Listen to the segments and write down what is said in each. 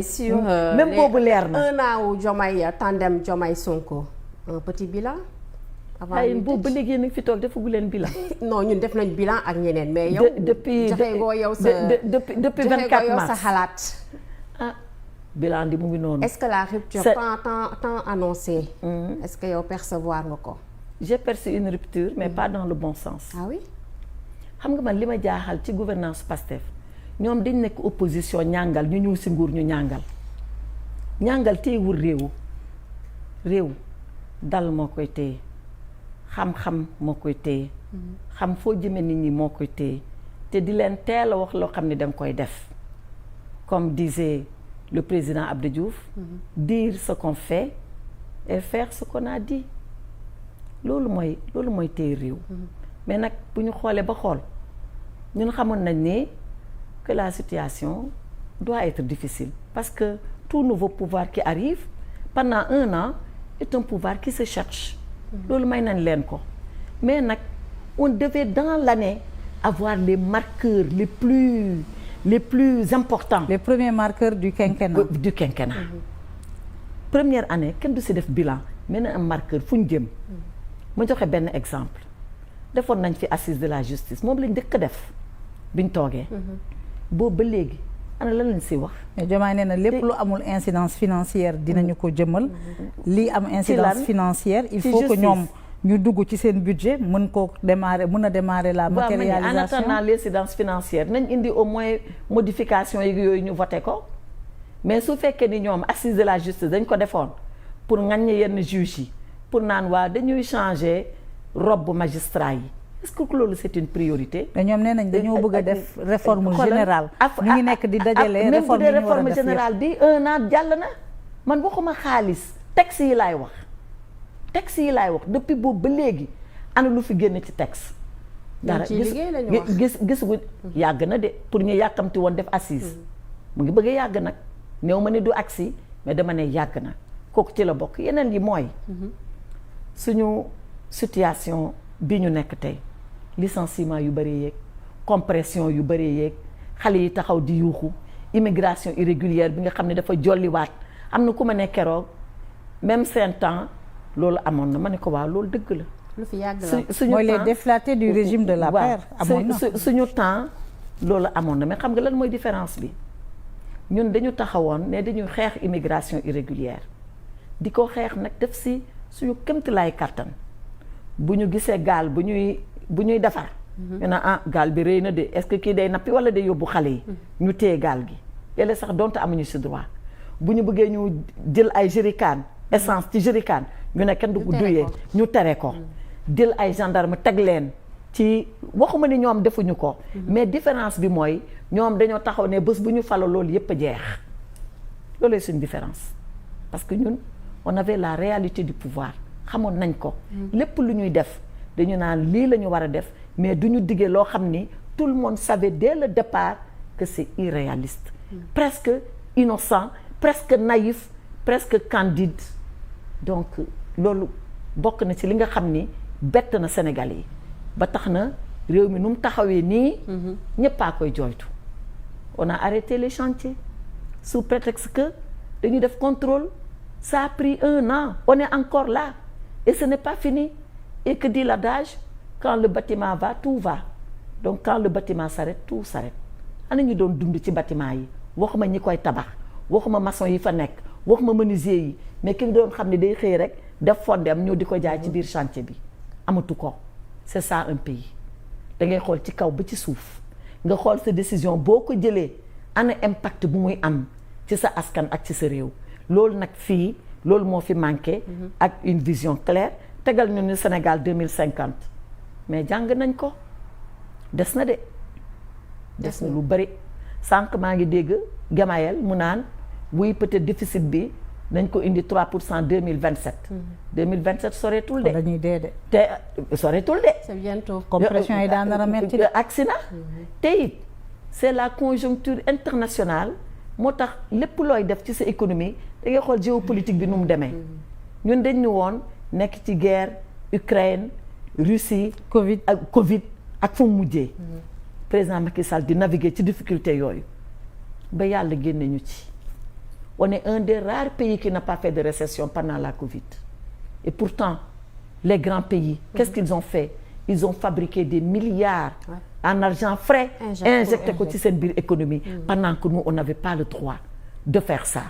mais sur même boobu leer na un an wu Diomaye tandem Diomaye Sonko un petit bilan. avant ay boobu ba léegi nag fi toog defagu leen bilan. non ñun def nañ bilan ak ñeneen mais yow. depuis joxe ngoo yow sa depuis 24 mars sa xalaat. ah bilan di mu ngi noonu. est-ce que la rupture tant annoncée. est-ce que yow percevoir nga ko. j'ai perçu une rupture mais pas dans le bon sens. ah oui. xam nga man li ma jaaxal ci gouvernance Pastef ñoom dañ nekk opposition ñàngal ñu ñëw si nguur ñu ñàngal téyewul réew dal moo koy téye xam-xam moo koy téye xam foo jëme nit ñi moo koy téye te di leen teel a wax loo xam ne danga koy def comme disait le président Abdou Diouf dire ce qu'on fait et faire ce qu'on a dit loolu mooy téye réew mais nag bu ñu xoolee ba xool ñun xamoon nañ ne que la situation doit être difficile parce que tout nouveau pouvoir qui arrive pendant 1 an est un pouvoir qui se cherche. loolu may nañ leen ko mais nag on devait dans l'année avoir les marqueurs les plus importants. les premiers marqueurs du quinquennat. Première année kenn du si def bilan mais na am marqueur fu ñu jëm. ma joxe benn exemple defoon nañ fi assise de la justice moom lañ njëkk a def biñ toogee. boobu ba léegi ana lan lañ si wax. mais Diomaye nee na lépp lu amul incidence financière dinañu ko jëmal. lii am incidence financière il faut que ñoom ñu dugg ci seen budget mën a démarrer la matérialisation. en attendant l'incidence financière nañ indi au moins modification yi yooyu ñu voté ko mais su fekkee ni ñoom assise de la justice dañ ko defoon pour ŋaññi yenn juges yi pour naan waa dañuy changer robe magistrat yi. est-ce que loolu c'est une priorité. mais ñoom nee nañ dañoo bëgg a def réforme générale. ñu ngi nekk di dajale réforme yi ñu war a def réforme générale bi 1 an jàll na man waxuma xaalis texte yi laay wax depuis boobu ba léegi ana lu fi génn ci texte. dara gis gu yàgg na de pour ñu yàkkamti woon def assise mu ngi bëgg a yàgg nag néew ma ne du agsi mais dama ne yàgg na kooku ci la bokk yeneen yi mooy suñu situation bi ñu nekk tey licenciement yu bëri yeeg compression yu bëri yeeg xale yi taxaw di yuuxu immigration irrégulière bi nga xam ne dafa jolliwaat am na ku ma ne keroog même 5 ans loolu amoon na ma ne ko waaw loolu dëgg la. lu fi yàgg la suñu mooy les déflatés du régime de la paix amoon na suñu temps loolu amoon na mais xam nga lan mooy différence bi ñun dañu taxawoon ne dañuy xeex immigration irrégulière di ko xeex nag def si suñu kéemtalaay kàttan bu ñu gisee gaal bu ñuy defar. ñu ne gaal bi rëy na de est-ce que kii day nappi wala day yóbbu xale yi. ñu téye gaal gi léeg-léeg sax donte amuñu si droit bu ñu bëggee ñu jël ay jerrycan essence ci jerrycan ñu ne kenn du ko duyee ñu tere ko. jël ay gendarme teg leen ci waxuma ni ñoom defuñu ko. mais différence bi mooy ñoom dañoo taxaw ne bés bu ñu falo loolu yépp a jeex loolu suñu différence parce que ñun on avait la réalité du pouvoir. xamoon nañ ko lépp lu ñuy def dañu naan lii la ñu war a def mais du ñu diggee loo xam ni tout le monde savait dès le départ que c'est irréaliste presque innocent presque naïf presque candide donc loolu bokk na ci li nga xam ni bett na Sénégalais yi ba tax na réew mi nu mu taxawee nii ñéppaa koy jooytu on a arrêté les chantiers sous prétexte que dañuy def contrôle ça a pris 1 an on est encore là et ce n'est pas fini et que dit l'adage quand le bâtiment va tout va donc quand le bâtiment s'arrête tout s'arrête ana ñu doon dund ci bâtiment yi waxuma ñi koy tabax waxuma maçon yi fa nekk waxuma menuisier yi mais ki doon xam ne day xëy rek def fondem ñëw di ko jaay ci biir chantier bi amatu ko c'est ça un pays da ngay xool ci kaw ba ci suuf nga xool sa décision boo ko jëlee ana impact bu muy am ci sa askan ak ci sa réew loolu nag fii loolu moo fi manqué ak une vision claire tegal ñu ni Sénégal 2050 mais jàng nañ ko des na de des na lu bari sànq maa ngi dégg Gamayel mu naan wuy peut-être déficit bi nañ ko indi 3% 2027 2027 soreetul de dañuy dee de te soreetul de c'est bientôt compression yi daan nar a metti de agsi na te it c'est la conjoncture internationale moo tax lépp looy def ci sa économie da ngay xool géopolitique bi nu mu demee ñun dañ ñu woon nekk ci guerre Ukraine Russie Covid ak fu mu mujjee président Macky Sall di naviguer ci difficulté yooyu ba yàlla génne ñu ci on est un des rares pays qui n'a pas fait de récession pendant la Covid. Et pourtant, les grands pays, qu'est-ce qu'ils ont fait? Ils ont fabriqué des milliards en argent frais, injecté ko ci seen biir économie, pendant que nous, on n'avait pas le droit de faire ça.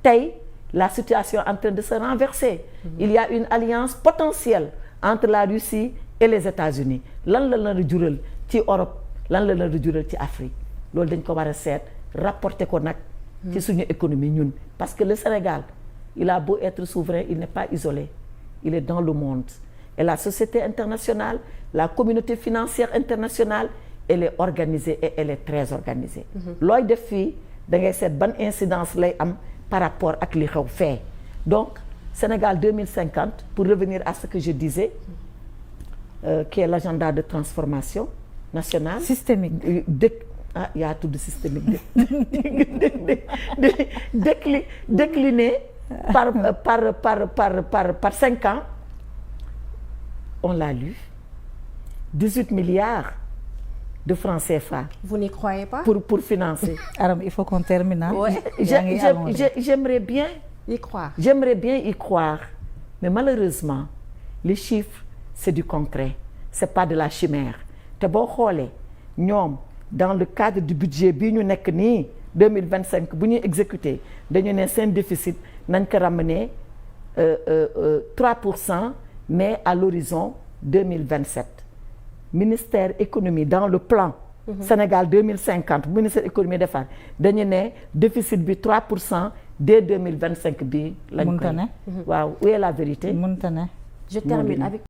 Tey, la situation est en train de se renverser. Il y a une alliance potentielle entre la Russie et les États-Unis. Lan la nar a jural ci Europe, lan la nar a jural ci Afrique. Loolu dañ ko war a seet rapporter ko nag ci suñu économie ñun. Parce que le Sénégal, il a beau être souverain, il n'est pas isolé. Il est dans le monde. Et la société internationale, la communauté financière internationale, elle est organisée et elle est très organisée. Looy def fii da ngay seet ban incidence lay am par rapport ak li xew fee. Donc Sénégal 2050, pour revenir à ce que je disais, qui est l'agenda de transformation nationale. Systémique. Il y a tout de systémique. Décliné par 5 ans. On l'a lu. 18 milliards de francs CFA. Vous n'y croyez pas? Pour financer. Aram, il faut qu'on termine. Ouais. J'aimerais bien y croire. J'aimerais bien y croire. Mais malheureusement, les chiffres, c'est du concret. C'est pas de la chimère. Te boo xoolee ñoom dans le cadre du budget bii ñu nekk nii 2025 bu ñuy exécuter dañu ne seen déficit nañ ko ramener 3%, mais à l'horizon 2027. Ministère économie dans le plan Sénégal 2050 ministère économie defar dañu ne déficit bi 3% dès 2025 bi lañ koy. Waaw, où est la vérité? Mënta ne. Je termine avec